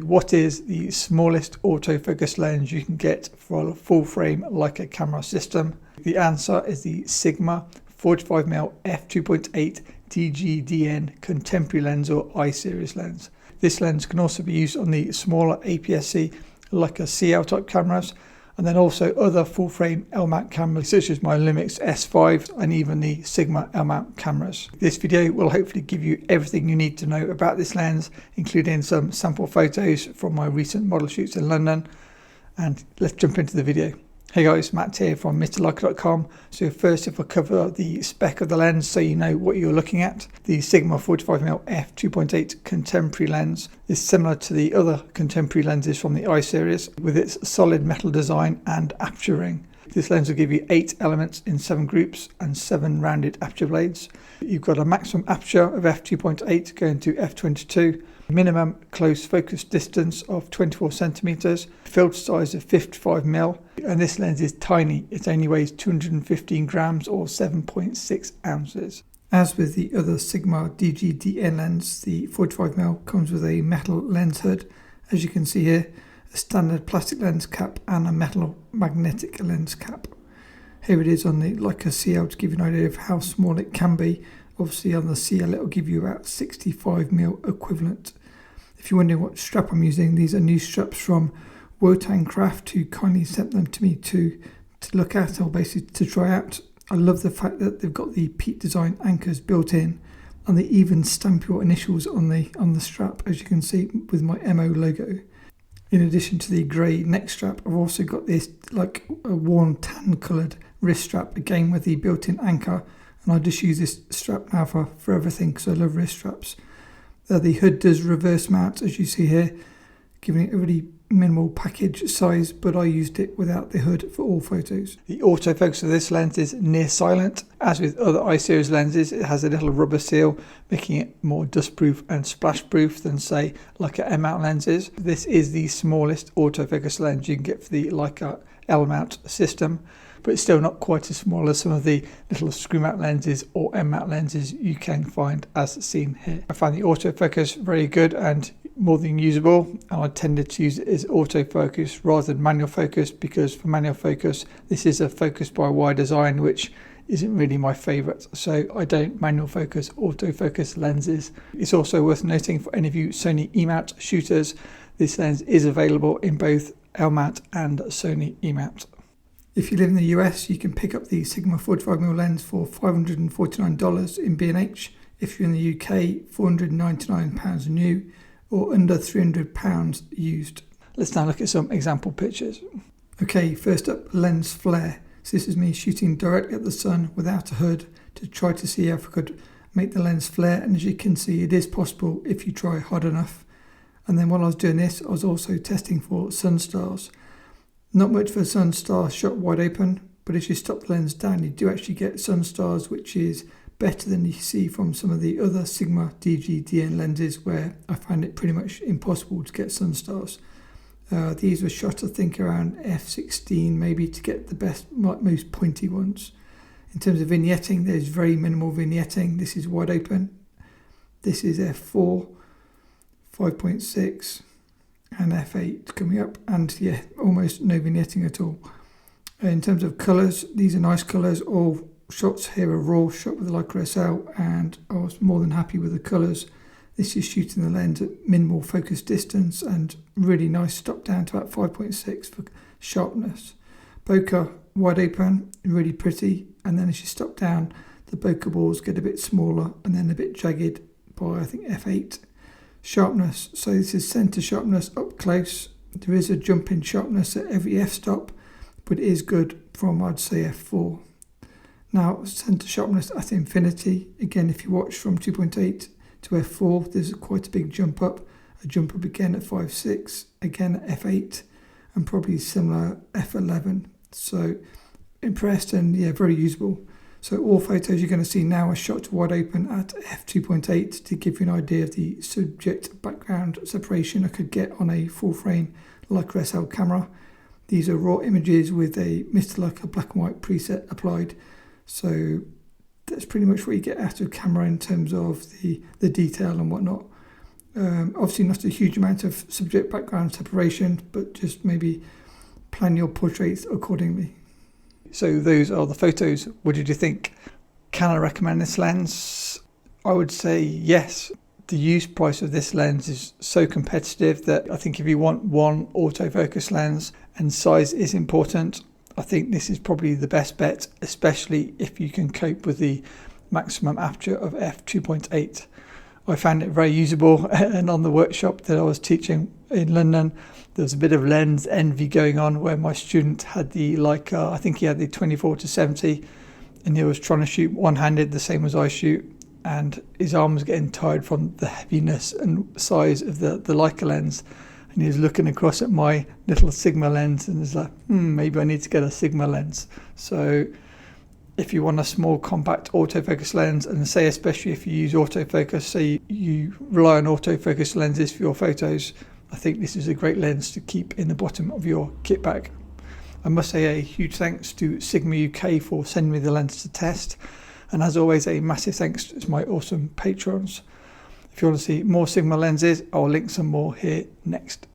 What is the smallest autofocus lens you can get for a full frame Leica camera system? The answer is the Sigma 45mm f2.8 DGDN contemporary lens or I-series lens. This lens can also be used on the smaller APS-C Leica CL type cameras, and then also other full frame L-mount cameras such as my Lumix S5 and even the Sigma L-mount cameras. This video will hopefully give you everything you need to know about this lens, including some sample photos from my recent model shoots in London. And let's jump into the video. Hey guys, Matt here from MrLeica.com. So first, if I cover the spec of the lens so you know what you're looking at. The Sigma 45mm f2.8 contemporary lens is similar to the other contemporary lenses from the I-series with its solid metal design and aperture ring. This lens will give you 8 elements in 7 groups and 7 rounded aperture blades. You've got a maximum aperture of f2.8 going to f22, minimum close focus distance of 24 centimeters, field size of 55mm, and this lens is tiny. It only weighs 215 grams or 7.6 ounces. As with the other Sigma DGDN lens, the 45mm comes with a metal lens hood, as you can see here, a standard plastic lens cap and a metal magnetic lens cap. Here it is on the Leica CL to give you an idea of how small it can be. Obviously on the CL it will give you about 65mm equivalent. If you're wondering what strap I'm using, these are new straps from Wotan Craft, who kindly sent them to me to look at, or basically to try out. I love the fact that they've got the Peak Design anchors built in, and they even stamp your initials on the strap, as you can see with my MO logo. In addition to the grey neck strap, I've also got this like a warm tan coloured wrist strap, again with the built-in anchor, and I just use this strap now for everything because I love wrist straps. The hood does reverse mount, as you see here, giving it a really minimal package size, but I used it without the hood for all photos. The autofocus of this lens is near silent. As with other I-series lenses, it has a little rubber seal, making it more dustproof and splash-proof than, say, Leica M-mount lenses. This is the smallest autofocus lens you can get for the Leica L-mount system, but it's still not quite as small as some of the little screw-mount lenses or M-mount lenses you can find as seen here. I find the autofocus very good and more than usable, and I tended to use it as autofocus rather than manual focus, because for manual focus this is a focus by wire design which isn't really my favourite, so I don't manual focus autofocus lenses. It's also worth noting for any of you Sony E-mount shooters, this lens is available in both L-mount and Sony E-mount. If you live in the US, you can pick up the Sigma 45mm lens for $549 in B&H. If you're in the UK, £499 new, or under £300 used. Let's now look at some example pictures. Okay, first up, lens flare. So this is me shooting directly at the sun without a hood to try to see if I could make the lens flare, and as you can see it is possible if you try hard enough. And then while I was doing this, I was also testing for sun stars. Not much for a sun star shot wide open, but as you stop the lens down you do actually get sun stars, which is better than you see from some of the other Sigma DGDN lenses where I find it pretty much impossible to get sun stars. These were shot I think around f16 maybe to get the best, most pointy ones. In terms of vignetting, there's very minimal vignetting. This is wide open. This is f4, 5.6 and f8 coming up, and yeah, almost no vignetting at all. In terms of colours, these are nice colours. All shots here are raw, shot with the Leica SL, and I was more than happy with the colours. This is shooting the lens at minimal focus distance and really nice stop down to about 5.6 for sharpness. Bokeh wide open, really pretty, and then as you stop down the bokeh balls get a bit smaller and then a bit jagged by I think f8. Sharpness, so this is centre sharpness up close. There is a jump in sharpness at every f-stop, but it is good from I'd say f4. Now centre sharpness at infinity, again if you watch from 2.8 to f4 there's quite a big jump up again at 5.6, again at f8, and probably similar f11. So impressed and yeah, very usable. So all photos you're going to see now are shot wide open at f2.8 to give you an idea of the subject background separation I could get on a full frame Leica SL camera. These are raw images with a Mr. Leica black and white preset applied. So that's pretty much what you get out of camera in terms of the detail and whatnot. Obviously not a huge amount of subject background separation, but just maybe plan your portraits accordingly. So those are the photos. What did you think? Can I recommend this lens? I would say yes. The use price of this lens is so competitive that I think if you want one autofocus lens, and size is important, I think this is probably the best bet, especially if you can cope with the maximum aperture of f2.8. I found it very usable, and on the workshop that I was teaching in London, there was a bit of lens envy going on where my student had the Leica, I think he had the 24-70, and he was trying to shoot one-handed the same as I shoot, and his arm was getting tired from the heaviness and size of the Leica lens, and he was looking across at my little Sigma lens and was like, maybe I need to get a Sigma lens. So if you want a small compact autofocus lens, and say especially if you use autofocus, say you rely on autofocus lenses for your photos, I think this is a great lens to keep in the bottom of your kit bag. I must say a huge thanks to Sigma UK for sending me the lens to test. And as always, a massive thanks to my awesome patrons. If you want to see more Sigma lenses, I'll link some more here next.